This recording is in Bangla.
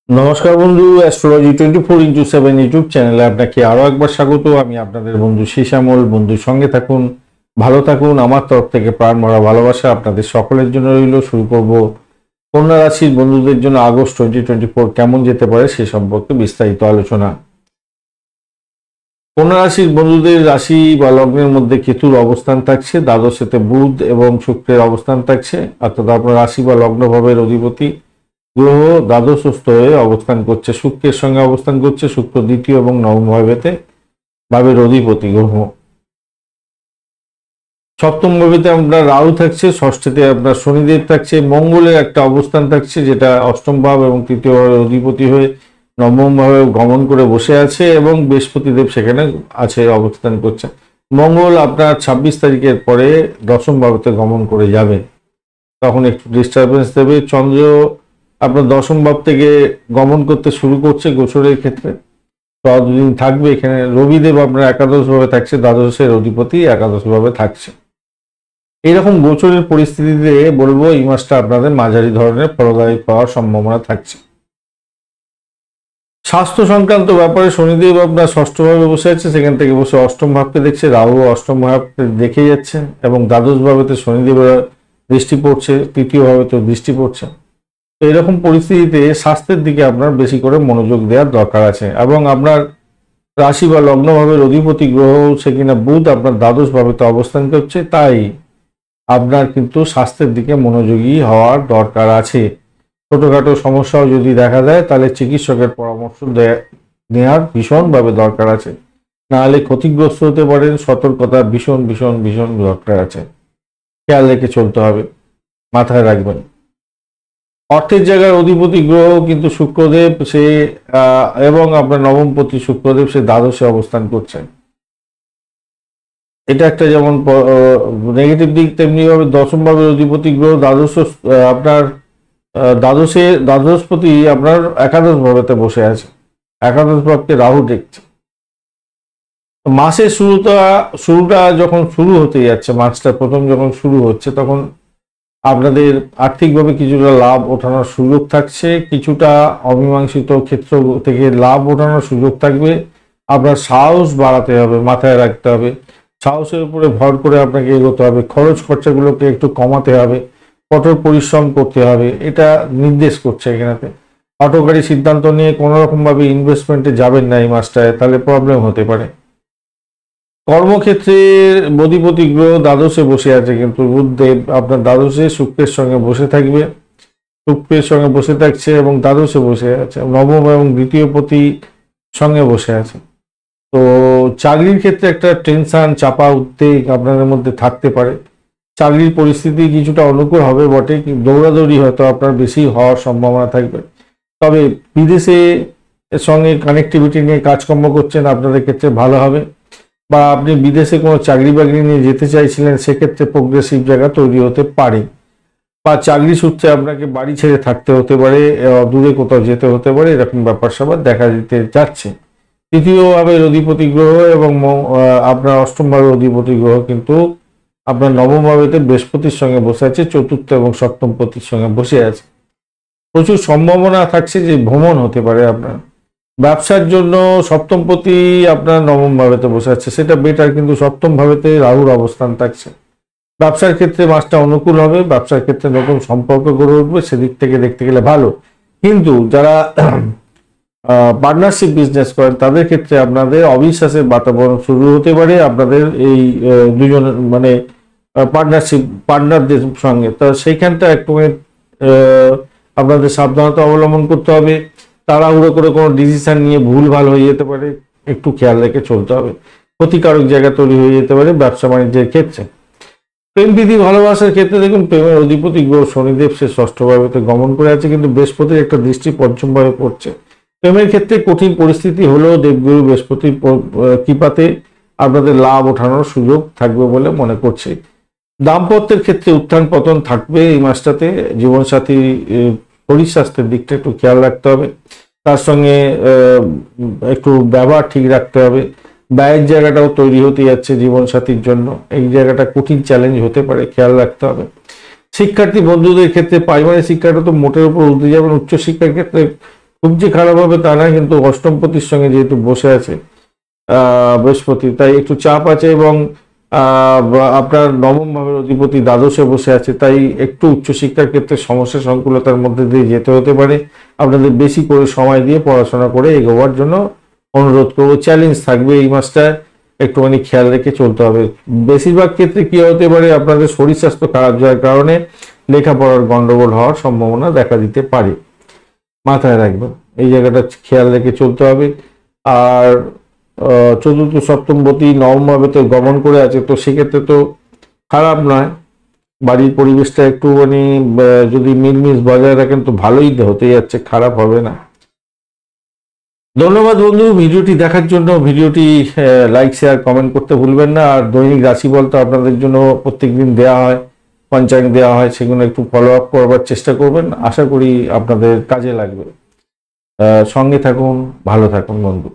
নমস্কার বন্ধু, অ্যাস্ট্রোলজি 24x7 ইউটিউব চ্যানেলে আপনাকে আরো একবার স্বাগত। আমি আপনাদের বন্ধু শ্যামল। বন্ধুর সঙ্গে থাকুন, ভালো থাকুন। আমার তরফ থেকে প্রাণ ভরা ভালোবাসা আপনাদের সকলের জন্য রইল। শুরু করব কন্যা রাশির বন্ধুদের জন্য আগস্ট 2024 কেমন যেতে পারে সে সম্পর্কে বিস্তারিত আলোচনা। কন্যা রাশির বন্ধুদের রাশি বা লগ্নের মধ্যে কেতুর অবস্থান থাকছে, দ্বাদশেতে বুধ এবং শুক্রের অবস্থান থাকছে, অর্থাৎ আপনার রাশি বা লগ্ন ভাবের অধিপতি গ্রহ দ্বাদশস্থ হয়ে অবস্থান করছে, শুক্রের সঙ্গে অবস্থান করছে। শুক্র দ্বিতীয় এবং নবম ভাবের অধিপতি গ্রহ। সপ্তম ভাবেতে আপনার রাহু থাকছে, ষষ্ঠতে আপনার শনিদেব থাকছে, মঙ্গলের একটা অবস্থান থাকছে যেটা অষ্টম ভাব এবং তৃতীয় ভাবের অধিপতি হয়ে নবম ভাবে গমন করে বসে আছে, এবং বৃহস্পতিদেব সেখানে আছে, অবস্থান করছে। মঙ্গল আপনার 26 তারিখের পরে দশম ভাবেতে গমন করে যাবে, তখন একটু ডিস্টারবেন্স দেবে। চন্দ্র আপনার দশম ভাব থেকে গমন করতে শুরু করছে গোচরের ক্ষেত্রে, ততদিন থাকবে এখানে। রবিদেব আপনার একাদশ ভাবে থাকছে, দ্বাদশের অধিপতি একাদশ ভাবে থাকছে। এইরকম গোচরের পরিস্থিতিতে বলবো এই মাসটা আপনাদের মাঝারি ধরনের ফলদায়ী পাওয়ার সম্ভাবনা থাকছে। স্বাস্থ্য সংক্রান্ত ব্যাপারে শনিদেব আপনার ষষ্ঠ ভাবে বসে আছে, সেখান থেকে বসে অষ্টম ভাবকে দেখছে। রাহু অষ্টম ভাবকে দেখে যাচ্ছে এবং দ্বাদশ ভাবেতে শনিদেবের দৃষ্টি পড়ছে, তৃতীয় ভাবেতে দৃষ্টি পড়ছে। তো এরকম পরিস্থিতিতে স্বাস্থ্যের দিকে আপনার বেশি করে মনোযোগ দেওয়ার দরকার আছে, এবং আপনার রাশি বা লগ্ন ভাবের অধিপতি গ্রহ সে কিনা বুধ আপনার দ্বাদশ ভাবেতে অবস্থান করছে, তাই আপনার কিন্তু স্বাস্থ্যের দিকে মনোযোগী হওয়ার দরকার আছে। ছোটখাটো সমস্যাও যদি দেখা দেয় তাহলে চিকিৎসকের পরামর্শ নেওয়ার ভীষণভাবে দরকার আছে, নাহলে ক্ষতিগ্রস্ত হতে পারেন। সতর্কতা ভীষণ ভীষণ ভীষণ দরকার আছে, খেয়াল রেখে চলতে হবে, মাথায় রাখবেন। অর্থের জায়গার অধিপতি গ্রহ কিন্তু শুক্রদেব, সে এবং আপনার নবমপতি শুক্রদেব সে দ্বাদশে অবস্থান করছেন। এটা একটা যেমন নেগেটিভ দিক, তেমনি ভাবে দশম ভাবের অধিপতি গ্রহ দ্বাদশ আপনার দ্বাদশপতি আপনার একাদশ ভাবেতে বসে আছে, একাদশ ভাবকে রাহু দেখছে। মাসের শুরুটা যখন শুরু হতে যাচ্ছে, মাসটা প্রথম যখন শুরু হচ্ছে, তখন আপনাদের আর্থিকভাবে কিছুটা লাভ ওঠানোর সুযোগ থাকছে, কিছুটা অমীমাংসিত ক্ষেত্র থেকে লাভ ওঠানোর সুযোগ থাকবে। আপনার সাহস বাড়াতে হবে, মাথায় রাখতে হবে, সাহসের উপরে ভর করে আপনাকে এগোতে হবে। খরচ খরচাগুলোকে একটু কমাতে হবে, কঠোর পরিশ্রম করতে হবে, এটা নির্দেশ করছে এখানেতে। হঠকারী সিদ্ধান্ত নিয়ে কোনো রকমভাবে ইনভেস্টমেন্টে যাবেন না এই মাসটায়, তাহলে প্রবলেম হতে পারে। কর্মক্ষেত্রে অধিপতি গ্রহ দ্বাদশে বসে আছে, কিন্তু বুধদেব আপনার দ্বাদশে শুক্রের সঙ্গে বসে থাকবে, শুক্রের সঙ্গে বসে থাকছে এবং দ্বাদশে বসে আছে, নবম এবং দ্বিতীয় পতি সঙ্গে বসে আছে। তো চাকরির ক্ষেত্রে একটা টেনশন, চাপা উদ্বেগ আপনাদের মধ্যে থাকতে পারে। চাকরির পরিস্থিতি কিছুটা অনুকূল হবে বটে, দৌড়াদৌড়ি হয়তো আপনার বেশি হওয়ার সম্ভাবনা থাকবে। তবে বিদেশে সঙ্গে কানেক্টিভিটি নিয়ে কাজকর্ম করছেন, আপনাদের ক্ষেত্রে ভালো হবে। বা আপনি বিদেশে কোনো চাকরি বাকরি নিয়ে যেতে চাইছিলেন, সেক্ষেত্রে প্রোগ্রেসিভ জায়গা তৈরি হতে পারে। বা চাকরি সূত্রে আপনাকে বাড়ি ছেড়ে থাকতে হতে পারে, দূরে কোথাও যেতে হতে পারে, এরকম ব্যাপার স্যাপার দেখা দিতে যাচ্ছে। তৃতীয় ভাবের অধিপতি গ্রহ এবং আপনার অষ্টম ভাবের অধিপতি গ্রহ কিন্তু আপনার নবম ভাবেতে বৃহস্পতির সঙ্গে বসে আছে, চতুর্থ এবং সপ্তম পতির সঙ্গে বসে আছে। প্রচুর সম্ভাবনা থাকছে যে ভ্রমণ হতে পারে আপনার। ব্যবসার জন্য সপ্তম পতি আপনার নবম ভাবেতে বসে আছে, সেটা বেটার, কিন্তু সপ্তম ভাবেতে রাহুর অবস্থান থাকছে। ব্যবসার ক্ষেত্রে মাসটা অনুকূল হবে, ব্যবসার ক্ষেত্রে নতুন সম্পর্ক গড়ে উঠবে, সেদিক থেকে দেখতে গেলে ভালো। কিন্তু যারা পার্টনারশিপ বিজনেস করেন তাদের ক্ষেত্রে আপনাদের অবিশ্বাসের বাতাবরণ শুরু হতে পারে, আপনাদের এই দুজন মানে পার্টনারদের সঙ্গে। তো সেইখানটা একটু আপনাদের সাবধানতা অবলম্বন করতে হবে। তাড়াহুড়ো করে কোনো ডিসিশন নিয়ে ভুল ভাল হয়ে যেতে পারে, একটু খেয়াল রেখে চলতে হবে। ক্ষতিকারক জায়গা তৈরি হয়ে যেতে পারে ব্যবসা বাণিজ্যের ক্ষেত্রে। প্রেম প্রীতি ভালোবাসার ক্ষেত্রে দেখুন, প্রেমের অধিপতি গ্রহ শনিদেব সে ষষ্ঠ ভাবেতে গমন করে আছে, কিন্তু বৃহস্পতির একটা দৃষ্টি পঞ্চম ভাবে পড়ছে। প্রেমের ক্ষেত্রে কঠিন পরিস্থিতি হলেও দেবগুরু বৃহস্পতির কৃপাতে আপনাদের লাভ ওঠানোর সুযোগ থাকবে বলে মনে করছে। দাম্পত্যের ক্ষেত্রে উত্থান পতন থাকবে এই মাসটাতে। জীবনসাথী শরীর স্বাস্থ্যের দিকটা একটু খেয়াল রাখতে হবে, তার সঙ্গে একটু ব্যবহার ঠিক রাখতে হবে। ব্যয়ের জায়গাটাও তৈরি হতে যাচ্ছে জীবনসাথীর জন্য, এই জায়গাটা কঠিন চ্যালেঞ্জ হতে পারে, খেয়াল রাখতে হবে। শিক্ষার্থী বন্ধুদের ক্ষেত্রে প্রাইমারি শিক্ষাটা তো মোটের উপর উঠতে যাবেন, উচ্চশিক্ষার ক্ষেত্রে খুব যে খারাপ হবে তা না, কিন্তু অষ্টমপতির সঙ্গে যেহেতু বসে আছে বৃহস্পতি, তাই একটু চাপ আছে, এবং আপনার নবম ভাবের অধিপতি দ্বাদশে বসে আছে, তাই একটু উচ্চশিক্ষার ক্ষেত্রে সমস্যা সংকুলতার মধ্যে দিয়ে যেতে হতে পারে। আপনাদের বেশি করে সময় দিয়ে পড়াশোনা করে এগোবার জন্য অনুরোধ করবো। চ্যালেঞ্জ থাকবে এই মাসটায়, একটুখানি খেয়াল রেখে চলতে হবে। বেশিরভাগ ক্ষেত্রে কি হতে পারে, আপনাদের শরীর স্বাস্থ্য খারাপ যাওয়ার কারণে লেখাপড়ার গন্ডগোল হওয়ার সম্ভাবনা দেখা দিতে পারে, মাথায় রাখবেন, এই জায়গাটা খেয়াল রেখে চলতে হবে। আর চতুর্থ সপ্তমপতি নবম ভাবেতে গমন করে আছে, তো সেক্ষেত্রে তো খারাপ নয়। বাড়ির পরিবেশটা একটুখানি যদি মিলমিশ বজায় রাখেন তো ভালোই হতে যাচ্ছে, খারাপ হবে না। ধন্যবাদ বন্ধু ভিডিওটি দেখার জন্য। ভিডিওটি লাইক শেয়ার কমেন্ট করতে ভুলবেন না। আর দৈনিক রাশিফল তো আপনাদের জন্য প্রত্যেকদিন দেওয়া হয়, পঞ্চাঙ্গ দেওয়া হয়, সেগুলো একটু ফলো আপ করবার চেষ্টা করবেন, আশা করি আপনাদের কাজে লাগবে। সঙ্গে থাকুন, ভালো থাকুন বন্ধু।